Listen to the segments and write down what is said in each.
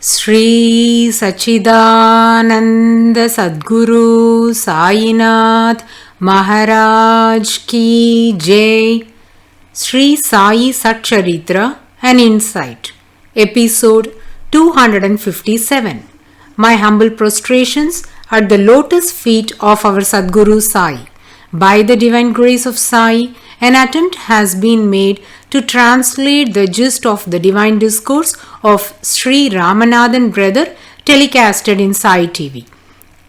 Sri Sachidananda Sadguru Sainath Maharaj Ki Jai. Sri Sai SATCHARITRA, an insight. Episode 257. My humble prostrations at the lotus feet of our Sadguru Sai. By the divine grace of Sai, an attempt has been made to translate the gist of the divine discourse of Sri Ramanathan brother telecasted in Sai TV.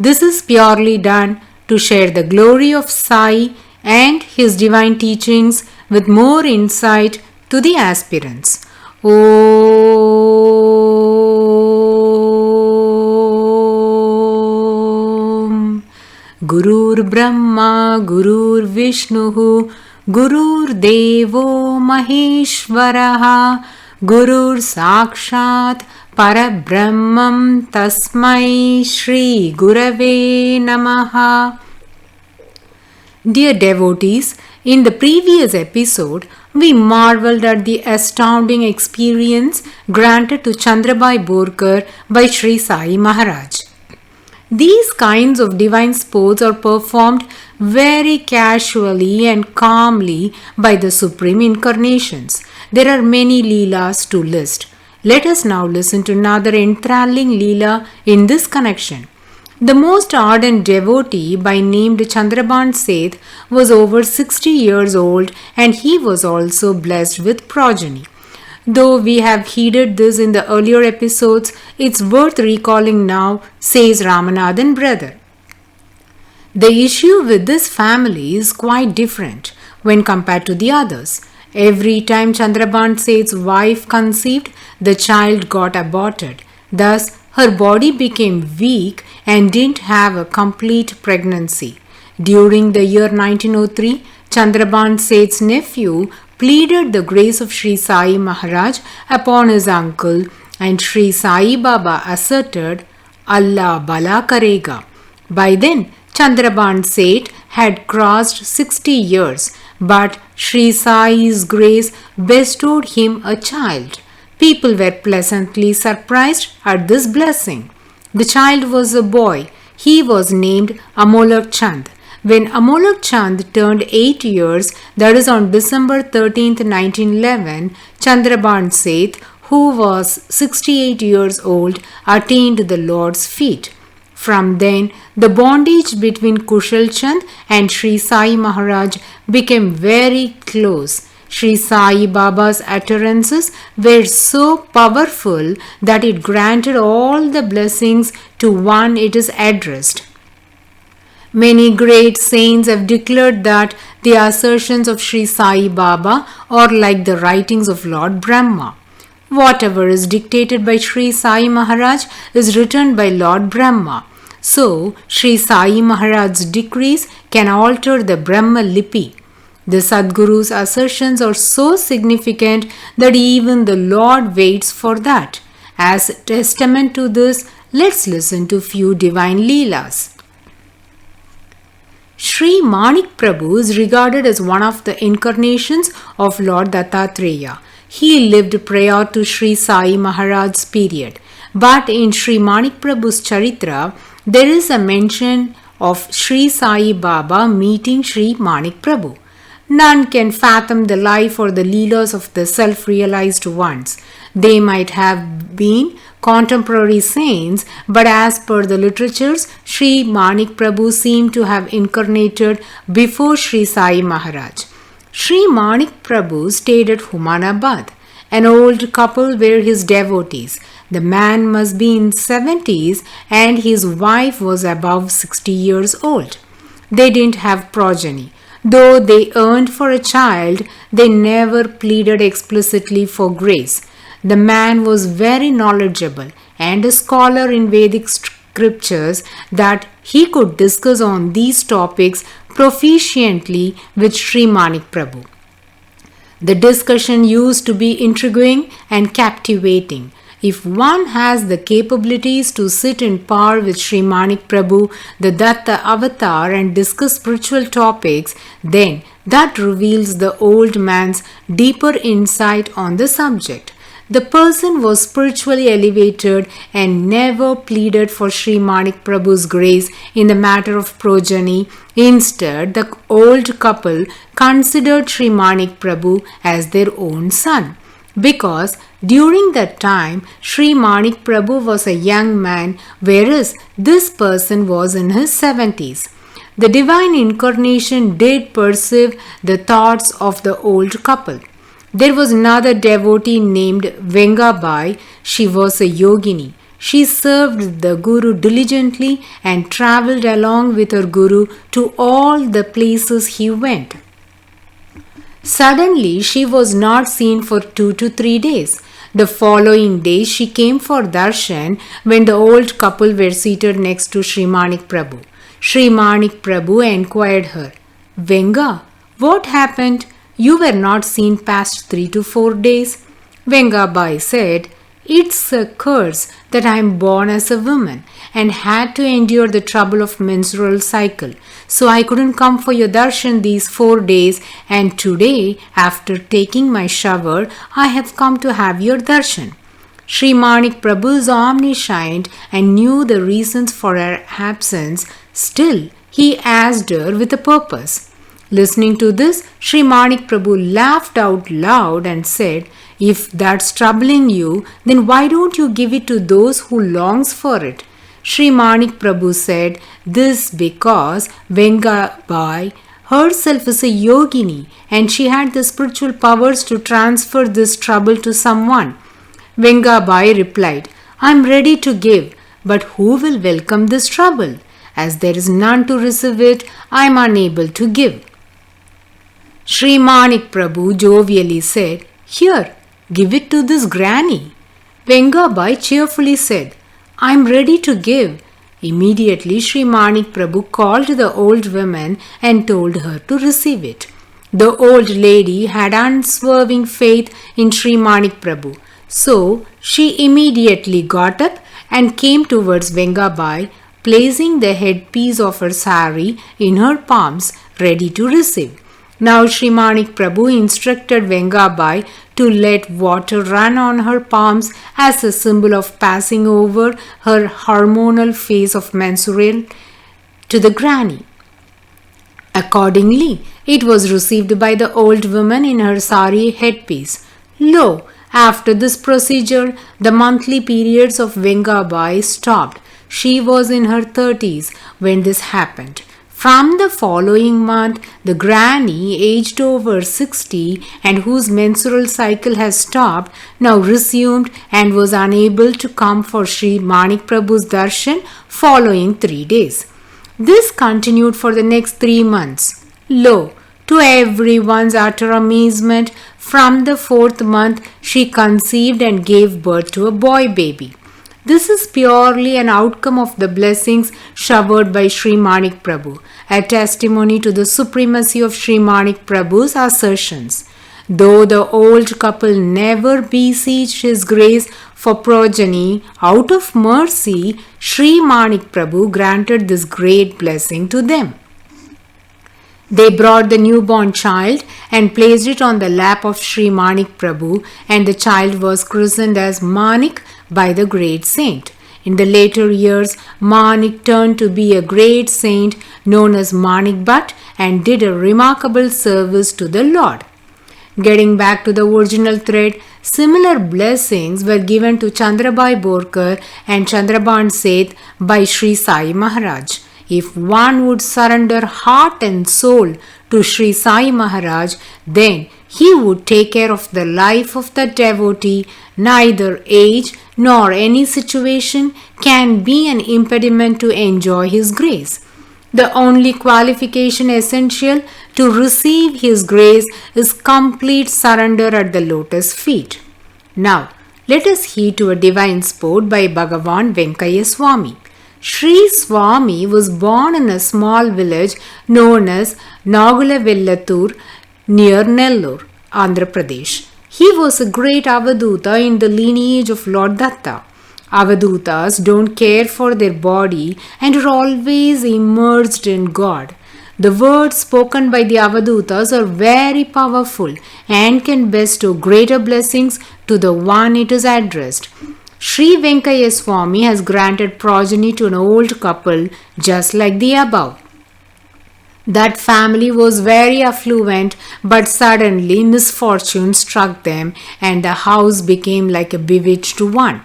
This is purely done to share the glory of Sai and his divine teachings with more insight to the aspirants. Om Gurur Brahma Gurur Vishnu Gurur Devo Maheshwaraha Gurur Sakshat Parabrahmam Tasmai Shri Gurave Namaha. Dear devotees, in the previous episode, we marveled at the astounding experience granted to Chandrabai Borkar by Sri Sai Maharaj. These kinds of divine sports are performed very casually and calmly by the Supreme Incarnations. There are many Leelas to list. Let us now listen to another enthralling Leela in this connection. The most ardent devotee by name Chandraban Seth was over 60 years old and he was also blessed with progeny. Though we have heeded this in the earlier episodes, it's worth recalling now, says Ramanathan brother. The issue with this family is quite different when compared to the others. Every time Chandraban Seth's wife conceived, the child got aborted. Thus, her body became weak and didn't have a complete pregnancy. During the year 1903, Chandraban Seth's nephew pleaded the grace of Sri Sai Maharaj upon his uncle, and Sri Sai Baba asserted, Allah Bala Karega. By then, Chandraban Seth had crossed 60 years, but Sri Sai's grace bestowed him a child. People were pleasantly surprised at this blessing. The child was a boy. He was named Amolak Chand. When Amolak Chand turned 8 years, that is on December 13, 1911, Chandraban Seth, who was 68 years old, attained the Lord's feet. From then, the bondage between Kushal Chand and Sri Sai Maharaj became very close. Sri Sai Baba's utterances were so powerful that it granted all the blessings to one it is addressed. Many great saints have declared that the assertions of Sri Sai Baba are like the writings of Lord Brahma. Whatever is dictated by Sri Sai Maharaj is written by Lord Brahma. So, Sri Sai Maharaj's decrees can alter the Brahma Lipi. The Sadguru's assertions are so significant that even the Lord waits for that. As a testament to this, let's listen to few divine Leelas. Sri Manik Prabhu is regarded as one of the incarnations of Lord Dattatreya. He lived prior to Sri Sai Maharaj's period. But in Sri Manik Prabhu's Charitra, there is a mention of Sri Sai Baba meeting Sri Manik Prabhu. None can fathom the life or the leelas of the self-realized ones. They might have been contemporary saints, but as per the literatures, Sri Manik Prabhu seemed to have incarnated before Sri Sai Maharaj. Sri Manik Prabhu stayed at Humanabad. An old couple were his devotees. The man must be in 70s and his wife was above 60 years old. They didn't have progeny. Though they yearned for a child, they never pleaded explicitly for grace. The man was very knowledgeable and a scholar in Vedic scriptures that he could discuss on these topics proficiently with Sri Manik Prabhu. The discussion used to be intriguing and captivating. If one has the capabilities to sit in par with Sri Manik Prabhu, the Datta avatar, and discuss spiritual topics, then that reveals the old man's deeper insight on the subject. the person was spiritually elevated and never pleaded for Sri Manik Prabhu's grace in the matter of progeny. Instead, the old couple considered Sri Manik Prabhu as their own son, because during that time Sri Manik Prabhu was a young man, whereas this person was in his 70s. The divine incarnation did perceive the thoughts of the old couple. There was another devotee named Vengabai. She was a yogini. She served the Guru diligently and travelled along with her Guru to all the places he went. Suddenly, she was not seen for 2 to 3 days. The following day, she came for darshan when the old couple were seated next to Sri Manik Prabhu. Sri Manik Prabhu enquired her, "Venga, what happened? You were not seen past 3 to 4 days." Vengabai said, "It's a curse that I am born as a woman and had to endure the trouble of menstrual cycle. So I couldn't come for your darshan these 4 days, and today, after taking my shower, I have come to have your darshan." Sri Manik Prabhu is omniscient and knew the reasons for her absence. Still, he asked her with a purpose. Listening to this, Sri Manik Prabhu laughed out loud and said, "If that's troubling you, then why don't you give it to those who longs for it?" Sri Manik Prabhu said this because Vengabai herself is a yogini and she had the spiritual powers to transfer this trouble to someone. Vengabai replied, "I am ready to give, but who will welcome this trouble? As there is none to receive it, I am unable to give." Sri Manik Prabhu jovially said, "Here, give it to this granny." Vengabai cheerfully said, "I am ready to give." Immediately, Sri Manik Prabhu called the old woman and told her to receive it. The old lady had unswerving faith in Sri Manik Prabhu, so she immediately got up and came towards Vengabai, placing the headpiece of her sari in her palms, ready to receive. Now Sri Manik Prabhu instructed Vengabai to let water run on her palms as a symbol of passing over her hormonal phase of menstruation to the granny. Accordingly, it was received by the old woman in her sari headpiece. Lo, after this procedure, the monthly periods of Vengabai stopped. She was in her 30s when this happened. From the following month, the granny, aged over 60 and whose menstrual cycle has stopped, now resumed and was unable to come for Sri Manik Prabhu's darshan following 3 days. This continued for the next 3 months. Lo, to everyone's utter amazement, from the 4th month she conceived and gave birth to a boy baby. This is purely an outcome of the blessings showered by Sri Manik Prabhu, a testimony to the supremacy of Sri Manik Prabhu's assertions. Though the old couple never beseeched his grace for progeny, out of mercy, Sri Manik Prabhu granted this great blessing to them. They brought the newborn child and placed it on the lap of Sri Manik Prabhu, and the child was christened as Manik by the great saint. In the later years, Manik turned to be a great saint known as Manik Bhatt and did a remarkable service to the Lord. Getting back to the original thread, similar blessings were given to Chandrabai Borkar and Chandraban Seth by Sri Sai Maharaj. If one would surrender heart and soul to Sri Sai Maharaj, then he would take care of the life of the devotee. Neither age nor any situation can be an impediment to enjoy his grace. The only qualification essential to receive his grace is complete surrender at the lotus feet. Now, let us heed to a divine sport by Bhagavan Venkaya Swami. Sri Swami was born in a small village known as Nagulavellatur near Nellore, Andhra Pradesh. He was a great Avaduta in the lineage of Lord Datta. Avadutas don't care for their body and are always immersed in God. The words spoken by the Avadutas are very powerful and can bestow greater blessings to the one it is addressed. Sri Venkaya Swami has granted progeny to an old couple just like the above. That family was very affluent, but suddenly misfortune struck them and the house became like a bewitched one.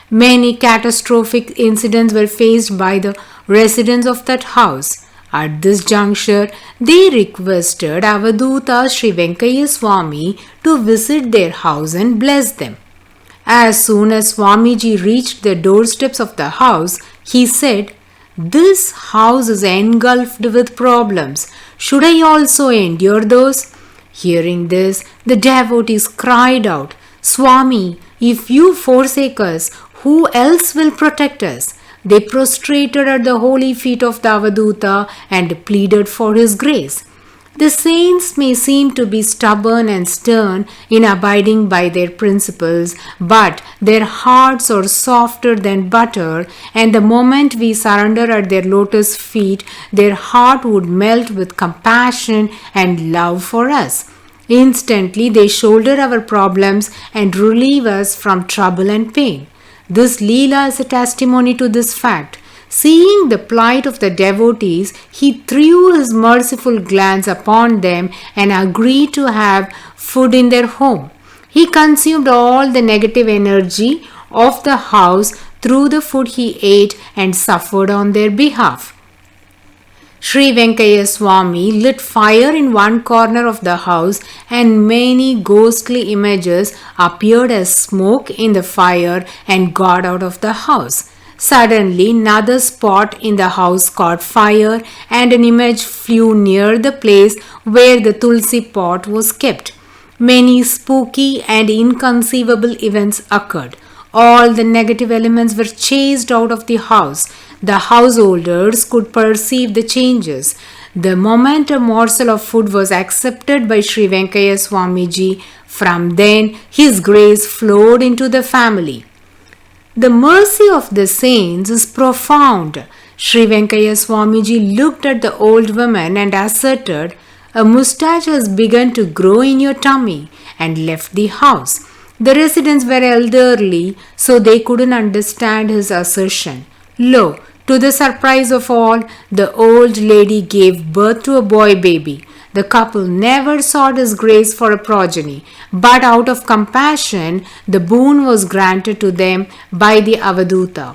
Many catastrophic incidents were faced by the residents of that house. At this juncture, they requested Avaduta Sri Venkaya Swami to visit their house and bless them. As soon as Swamiji reached the doorsteps of the house, he said, "This house is engulfed with problems. Should I also endure those?" Hearing this, the devotees cried out, "Swami, if you forsake us, who else will protect us?" They prostrated at the holy feet of the Avaduta and pleaded for his grace. The saints may seem to be stubborn and stern in abiding by their principles, but their hearts are softer than butter, and the moment we surrender at their lotus feet, their heart would melt with compassion and love for us. Instantly they shoulder our problems and relieve us from trouble and pain. This Leela is a testimony to this fact. Seeing the plight of the devotees, he threw his merciful glance upon them and agreed to have food in their home. He consumed all the negative energy of the house through the food he ate and suffered on their behalf. Sri Venkaya Swami lit fire in one corner of the house and many ghostly images appeared as smoke in the fire and got out of the house. Suddenly, another spot in the house caught fire and an image flew near the place where the tulsi pot was kept. Many spooky and inconceivable events occurred. All the negative elements were chased out of the house. The householders could perceive the changes. The moment a morsel of food was accepted by Sri Venkaya Swamiji, from then his grace flowed into the family. The mercy of the saints is profound. Sri Venkaya Swamiji looked at the old woman and asserted, "A moustache has begun to grow in your tummy," and left the house. The residents were elderly, so they couldn't understand his assertion. Lo, to the surprise of all, the old lady gave birth to a boy baby. The couple never sought his grace for a progeny, but out of compassion, the boon was granted to them by the Avaduta.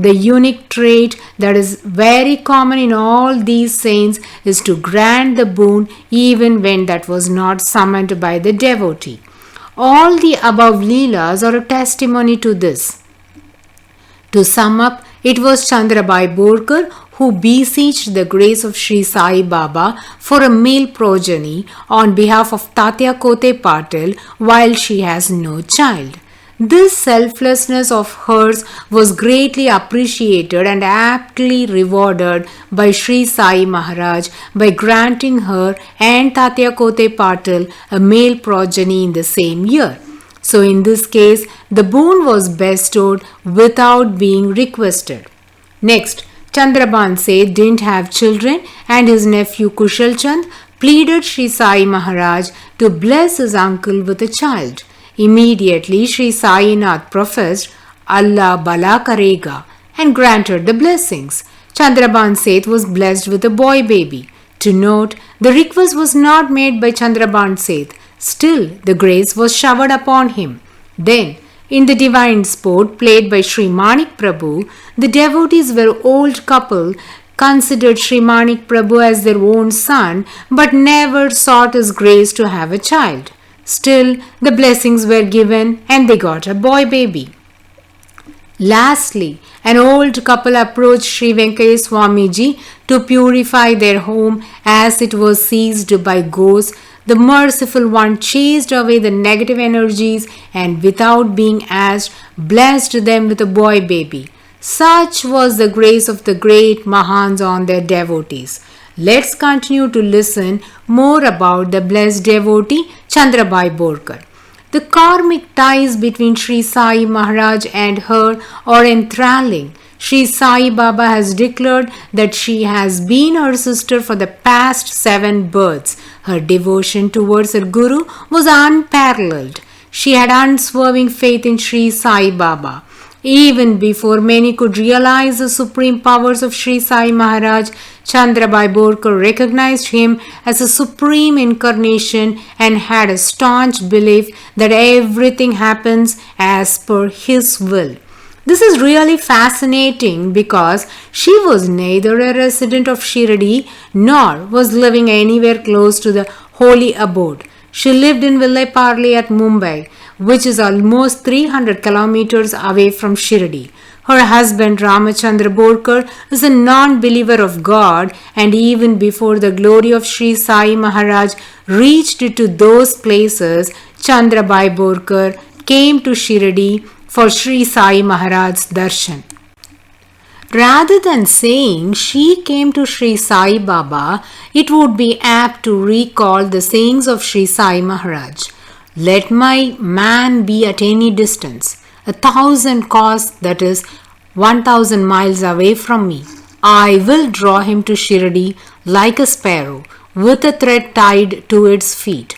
The unique trait that is very common in all these saints is to grant the boon even when that was not summoned by the devotee. All the above Leelas are a testimony to this. To sum up, it was Chandrabai Borkar who beseeched the grace of Sri Sai Baba for a male progeny on behalf of Tatya Kote Patil while she has no child. This selflessness of hers was greatly appreciated and aptly rewarded by Sri Sai Maharaj by granting her and Tatya Kote Patil a male progeny in the same year. So in this case, the boon was bestowed without being requested. Next, Chandraban Seth didn't have children and his nephew Kushal Chand pleaded Sri Sai Maharaj to bless his uncle with a child. Immediately, Sri Sai Nath professed, "Allah Bala Karega," and granted the blessings. Chandraban Seth was blessed with a boy baby. To note, the request was not made by Chandraban Seth. Still, the grace was showered upon him. Then, in the divine sport played by Sri Manik Prabhu, the devotees were old couple considered Sri Manik Prabhu as their own son but never sought his grace to have a child. Still, the blessings were given and they got a boy baby. Lastly, an old couple approached Sri Venkaya Swamiji to purify their home as it was seized by ghosts. The merciful one chased away the negative energies and without being asked, blessed them with a boy baby. Such was the grace of the great Mahans on their devotees. Let's continue to listen more about the blessed devotee Chandrabai Borkar. The karmic ties between Sri Sai Maharaj and her are enthralling. Sri Sai Baba has declared that she has been her sister for the past 7 births. Her devotion towards her Guru was unparalleled. She had unswerving faith in Sri Sai Baba. Even before many could realize the supreme powers of Sri Sai Maharaj, Chandrabai Borkar recognized him as a supreme incarnation and had a staunch belief that everything happens as per his will. This is really fascinating because she was neither a resident of Shirdi nor was living anywhere close to the holy abode. She lived in Vilayparli at Mumbai, which is almost 300 kilometers away from Shirdi. Her husband Ramachandra Borkar is a non-believer of God, and even before the glory of Sri Sai Maharaj reached to those places, Chandrabai Borkar came to Shirdi for Sri Sai Maharaj's darshan. Rather than saying she came to Sri Sai Baba, it would be apt to recall the sayings of Sri Sai Maharaj. Let my man be at any distance, 1,000 kos, that is 1,000 miles away from me. I will draw him to Shirdi like a sparrow, with a thread tied to its feet.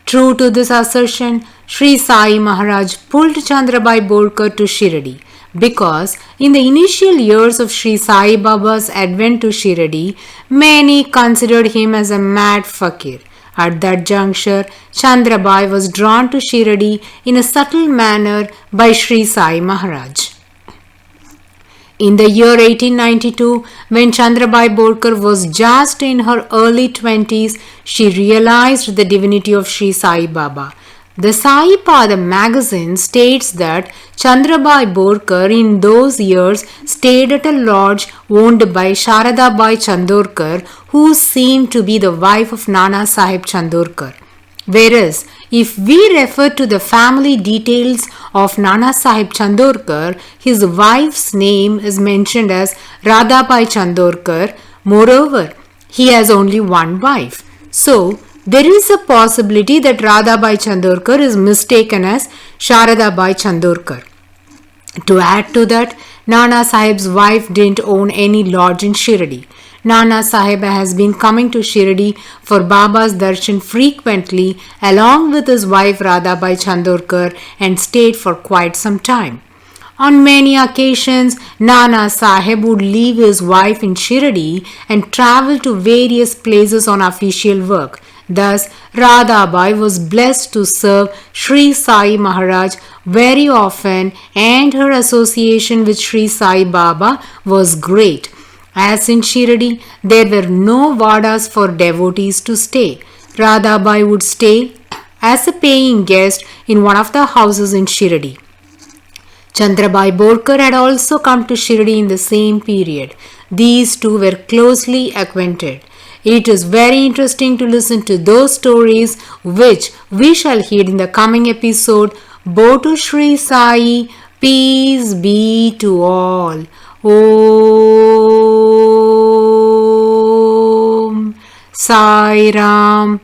True to this assertion, Sri Sai Maharaj pulled Chandrabai Borkar to Shirdi, because in the initial years of Sri Sai Baba's advent to Shirdi, many considered him as a mad fakir. At that juncture, Chandrabai was drawn to Shirdi in a subtle manner by Sri Sai Maharaj. In the year 1892, when Chandrabai Borkar was just in her early 20s, she realized the divinity of Sri Sai Baba. The Sai Pada magazine states that Chandrabai Borkar in those years stayed at a lodge owned by Sharadabai Chandorkar, who seemed to be the wife of Nana Sahib Chandorkar. Whereas, if we refer to the family details of Nana Sahib Chandorkar, his wife's name is mentioned as Radhabai Chandorkar. Moreover, he has only one wife. So, there is a possibility that Radhabai Chandorkar is mistaken as Sharadabai Chandorkar. To add to that, Nana Sahib's wife didn't own any lodge in Shirdi. Nana Sahib has been coming to Shirdi for Baba's darshan frequently along with his wife Radhabai Chandorkar and stayed for quite some time. On many occasions, Nana Sahib would leave his wife in Shirdi and travel to various places on official work. Thus, Radhabai was blessed to serve Sri Sai Maharaj very often, and her association with Sri Sai Baba was great. As in Shirdi, there were no vadas for devotees to stay. Radhabai would stay as a paying guest in one of the houses in Shirdi. Chandrabai Borkar had also come to Shirdi in the same period. These two were closely acquainted. It is very interesting to listen to those stories which we shall hear in the coming episode. Botu Sri Sai, peace be to all. Om Sai Ram.